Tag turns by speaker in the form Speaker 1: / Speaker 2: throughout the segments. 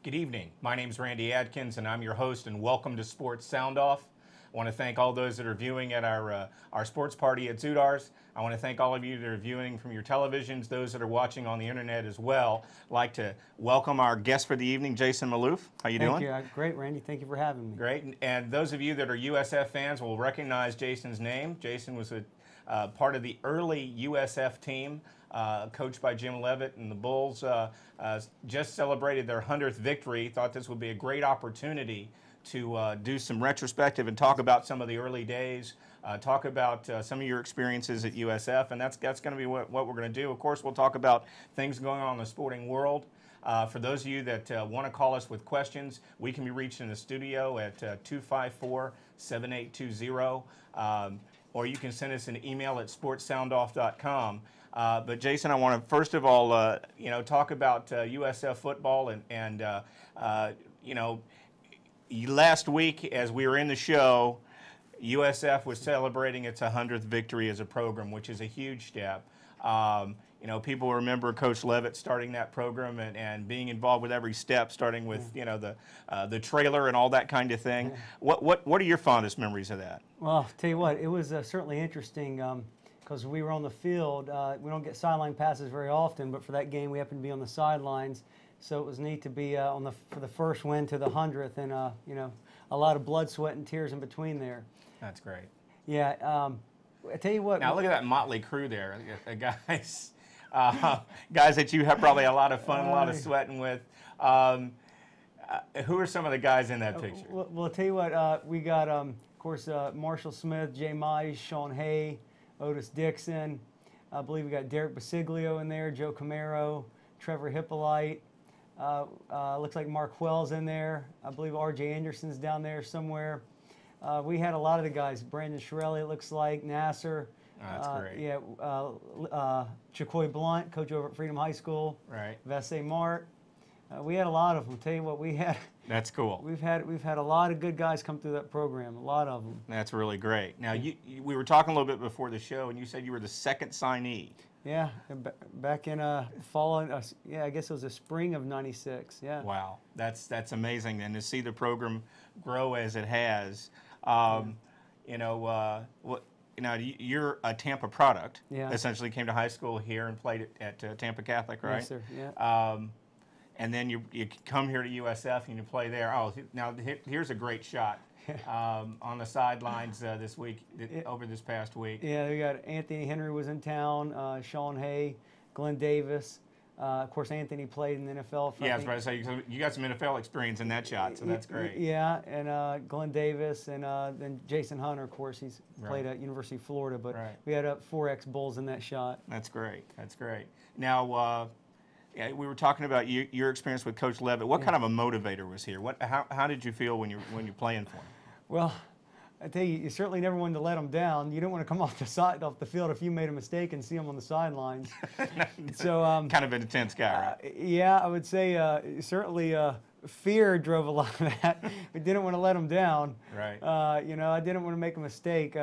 Speaker 1: Good evening. My name is Randy Adkins, and I'm your host, and welcome to Sports Sound Off. I want to thank all those that are viewing at our sports party at Zoodar's. I want to thank all of you that are viewing from your televisions, those that are watching on the internet as well. I'd like to welcome our guest for the evening, Jason Malouf. How you doing?
Speaker 2: Thank you. Great, Randy. Thank you for having me.
Speaker 1: Great. And those of you that are USF fans will recognize Jason's name. Jason was a part of the early USF team, coached by Jim Leavitt, and the Bulls just celebrated their 100th victory. Thought this would be a great opportunity to do some retrospective and talk about some of the early days, talk about some of your experiences at USF, and that's going to be what we're going to do. Of course, we'll talk about things going on in the sporting world. For those of you that want to call us with questions, we can be reached in the studio at 254-7820, or you can send us an email at sportssoundoff.com. But Jason, I want to first of all, talk about USF football and last week as we were in the show, USF was celebrating its 100th victory as a program, which is a huge step. People remember Coach Leavitt starting that program and being involved with every step, starting with the trailer and all that kind of thing. What are your fondest memories of that?
Speaker 2: Well, I'll tell you what, it was certainly interesting because we were on the field. We don't get sideline passes very often, but for that game we happened to be on the sidelines. So it was neat to be for the first win to the 100th, and a lot of blood, sweat, and tears in between there.
Speaker 1: That's great.
Speaker 2: Yeah, I tell you what.
Speaker 1: Now look at that motley crew there, guys. Guys that you have probably a lot of fun, a lot of sweating with. Who are some of the guys in that picture?
Speaker 2: Well, I'll tell you what, we got, of course, Marshall Smith, Jay Mize, Sean Hay, Otis Dixon. I believe we got Derek Basiglio in there, Joe Camaro, Trevor Hippolyte. Looks like Mark Wells in there. I believe R.J. Anderson's down there somewhere. We had a lot of the guys. Brandon Shirelli, it looks like, Nasser.
Speaker 1: Oh, that's great.
Speaker 2: Yeah, Chacoy Blunt, coach over at Freedom High School.
Speaker 1: Right.
Speaker 2: Vesse Mart. We had a lot of them. Tell you what, we had.
Speaker 1: That's cool.
Speaker 2: We've had a lot of good guys come through that program. A lot of them.
Speaker 1: That's really great. Now, we were talking a little bit before the show, and you said you were the second signee.
Speaker 2: Yeah, back in fall. I guess it was the spring of _96. Yeah.
Speaker 1: Wow, that's amazing, and to see the program grow as it has. You're a Tampa product.
Speaker 2: Yeah.
Speaker 1: Essentially, came to high school here and played at Tampa Catholic, right?
Speaker 2: Yes, sir. Yeah.
Speaker 1: And then you come here to USF and you play there. Oh, now here's a great shot on the sidelines this week, over this past week.
Speaker 2: Yeah, we got Anthony Henry was in town, Sean Hay, Glenn Davis. Of course, Anthony played in the NFL.
Speaker 1: Yeah, I was about to say, you got some NFL experience in that shot, so that's great.
Speaker 2: Yeah, and Glenn Davis, and then Jason Hunter, of course, he's played at University of Florida, but we had 4X Bulls in that shot.
Speaker 1: That's great. That's great. Now, we were talking about your experience with Coach Leavitt. What kind of a motivator was here? How did you feel when you're playing for him?
Speaker 2: Well, I tell you, you certainly never wanted to let him down. You don't want to come off the field if you made a mistake and see him on the sidelines. So
Speaker 1: kind of an intense guy, right?
Speaker 2: Yeah, I would say certainly fear drove a lot of that. We didn't want to let him down.
Speaker 1: Right.
Speaker 2: I didn't want to make a mistake.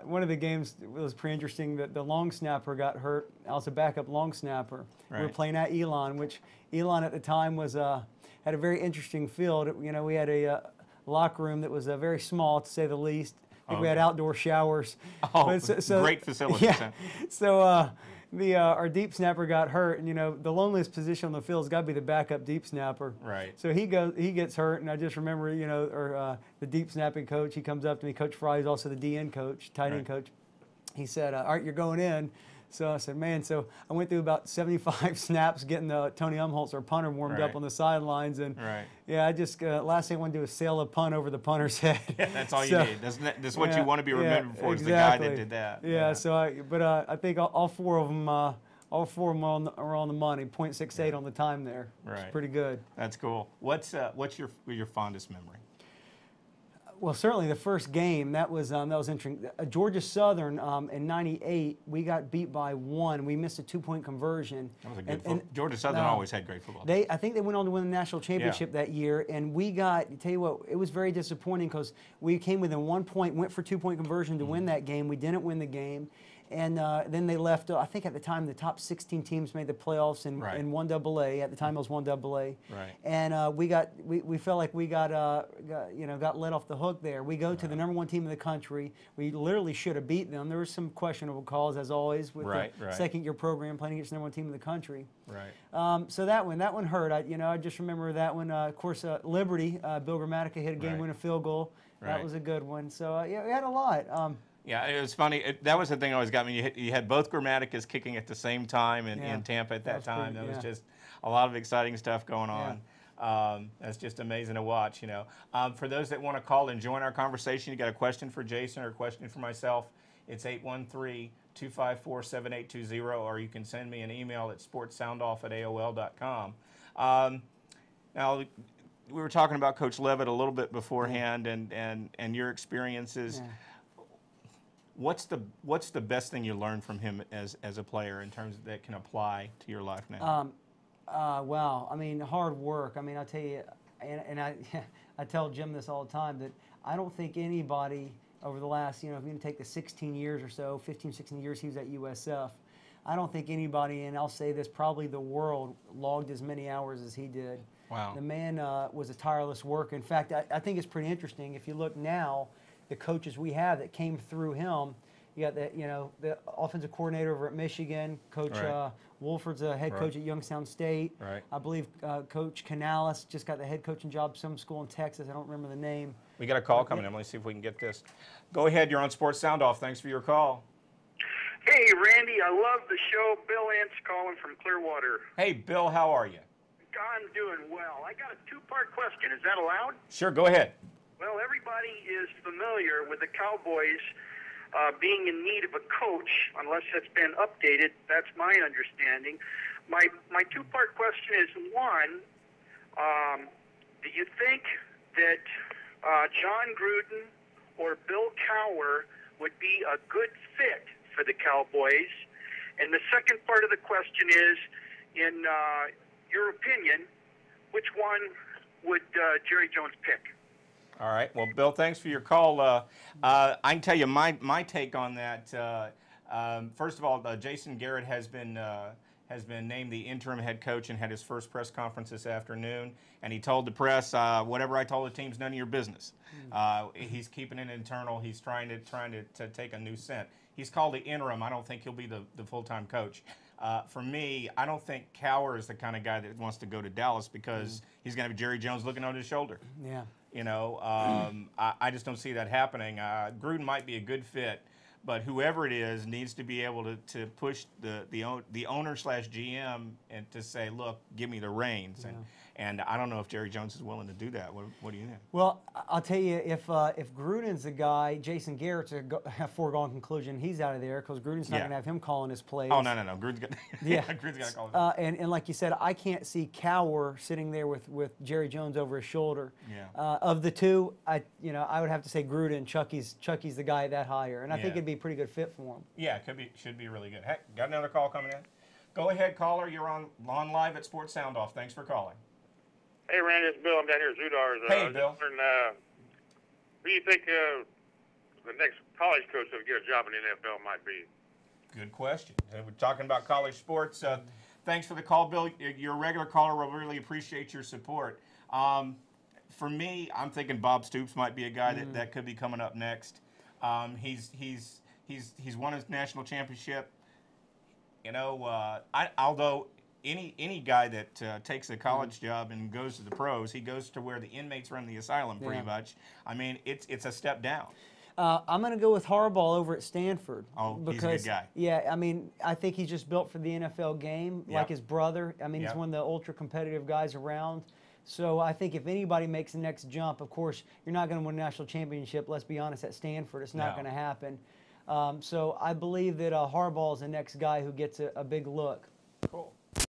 Speaker 2: One of the games was pretty interesting. That the long snapper got hurt. I was a backup long snapper.
Speaker 1: Right.
Speaker 2: We were playing at Elon, which Elon at the time was had a very interesting field. We had a locker room that was very small, to say the least. I think we had outdoor showers.
Speaker 1: Oh, great facility.
Speaker 2: Yeah. So our deep snapper got hurt, and the loneliest position on the field has got to be the backup deep snapper. Right. So he gets hurt, and I just remember, the deep snapping coach. He comes up to me. Coach Fry is also the DN coach, tight end coach. He said, "All right, you're going in." So I said, man, so I went through about 75 snaps getting Tony Umholtz, our punter, warmed up on the sidelines. And yeah, I just, last thing I want to do is sail a punt over the punter's head.
Speaker 1: Yeah, that's all you need. That's what you want to be remembered for, is the guy that did that.
Speaker 2: Yeah, so I think all four of them are on the money, .68 on the time there. Right. It's pretty good.
Speaker 1: That's cool. What's your fondest memory?
Speaker 2: Well, certainly the first game, that was interesting. Georgia Southern in '98, we got beat by 1. We missed a 2-point conversion.
Speaker 1: That was a good Georgia Southern always had great football.
Speaker 2: I think they went on to win the national championship that year, and we got, tell you what, it was very disappointing because we came within 1 point, went for 2-point conversion to win that game. We didn't win the game. And then they left, I think at the time, the top 16 teams made the playoffs in 1AA. At the time, it was 1AA.
Speaker 1: Right.
Speaker 2: And we felt like we got let off the hook there. We go to the #1 team in the country. We literally should have beat them. There were some questionable calls, as always, with the second-year program playing against the #1 team in the country.
Speaker 1: Right.
Speaker 2: So that one hurt. I just remember that one. Of course, Liberty, Bill Gramatica hit a game-winning field goal. That was a good one. So, yeah, we had a lot.
Speaker 1: Yeah, it was funny. That was the thing that always got me. You had both Gramaticas kicking at the same time in Tampa at that time. That was just a lot of exciting stuff going on. That's just amazing to watch, For those that want to call and join our conversation, you got a question for Jason or a question for myself, it's 813-254-7820, or you can send me an email at sportssoundoff@aol.com. Now, we were talking about Coach Levitt a little bit beforehand and your experiences.
Speaker 2: Yeah.
Speaker 1: What's the best thing you learned from him as a player in terms of that can apply to your life now?
Speaker 2: Well, I mean, hard work. I mean, I'll tell you, and I tell Jim this all the time, that I don't think anybody over the last, if you're going to take the 16 years or so, 15, 16 years he was at USF, I don't think anybody, and I'll say this, probably the world, logged as many hours as he did.
Speaker 1: Wow.
Speaker 2: The man was a tireless worker. In fact, I think it's pretty interesting. If you look now, the coaches we have that came through him, you got the offensive coordinator over at Michigan, Coach Wolford's a head coach at Youngstown State.
Speaker 1: Right.
Speaker 2: I believe Coach Canales just got the head coaching job some school in Texas. I don't remember the name.
Speaker 1: We got a call coming in. Let me see if we can get this. Go ahead. You're on Sports Sound Off. Thanks for your call.
Speaker 3: Hey, Randy. I love the show. Bill Ince calling from Clearwater.
Speaker 1: Hey, Bill. How are you?
Speaker 3: I'm doing well. I got a two-part question. Is that allowed?
Speaker 1: Sure. Go ahead.
Speaker 3: Well, everybody is familiar with the Cowboys being in need of a coach, unless it's been updated. That's my understanding. My two-part question is, one, do you think that John Gruden or Bill Cowher would be a good fit for the Cowboys? And the second part of the question is, in your opinion, which one would Jerry Jones pick?
Speaker 1: All right. Well, Bill, thanks for your call. I can tell you my take on that. First of all, Jason Garrett has been named the interim head coach and had his first press conference this afternoon. And he told the press, "Whatever I told the team's none of your business." He's keeping it internal. He's trying to take a new scent. He's called the interim. I don't think he'll be the full-time coach. For me, I don't think Cowher is the kind of guy that wants to go to Dallas because he's going to have Jerry Jones looking over his shoulder.
Speaker 2: Yeah.
Speaker 1: I just don't see that happening. Gruden might be a good fit, but whoever it is needs to be able to push the owner/GM and to say, look, give me the reins. And I don't know if Jerry Jones is willing to do that. What do you think?
Speaker 2: Well, I'll tell you, if Gruden's the guy, Jason Garrett's a foregone conclusion. He's out of there because Gruden's not going to have him calling his plays.
Speaker 1: Oh, no. Gruden's got Gruden's got to call his
Speaker 2: and like you said, I can't see Cowher sitting there with Jerry Jones over his shoulder.
Speaker 1: Yeah.
Speaker 2: Of the two, I would have to say Gruden. Chucky's the guy that higher, and I think it'd be a pretty good fit for him.
Speaker 1: Yeah, should be really good. Heck, got another call coming in. Go ahead, caller. You're on live at Sports Sound Off. Thanks for calling.
Speaker 4: Hey, Randy, it's Bill. I'm down here at Zudar's.
Speaker 1: Hey, Bill.
Speaker 4: Who do you think the next college coach that will get a job in the NFL might be?
Speaker 1: Good question. We're talking about college sports. Thanks for the call, Bill. You're a regular caller. We'll really appreciate your support. For me, I'm thinking Bob Stoops might be a guy that could be coming up next. He's won his national championship. Although any guy that takes a college job and goes to the pros, he goes to where the inmates run the asylum pretty much. I mean, it's a step down.
Speaker 2: I'm going to go with Harbaugh over at Stanford.
Speaker 1: Oh,
Speaker 2: because,
Speaker 1: he's a good guy.
Speaker 2: Yeah, I mean, I think he's just built for the NFL game, like his brother. I mean, he's one of the ultra-competitive guys around. So I think if anybody makes the next jump, of course, you're not going to win a national championship, let's be honest, at Stanford. It's not going to happen. So I believe that Harbaugh is the next guy who gets a big look.
Speaker 1: Cool.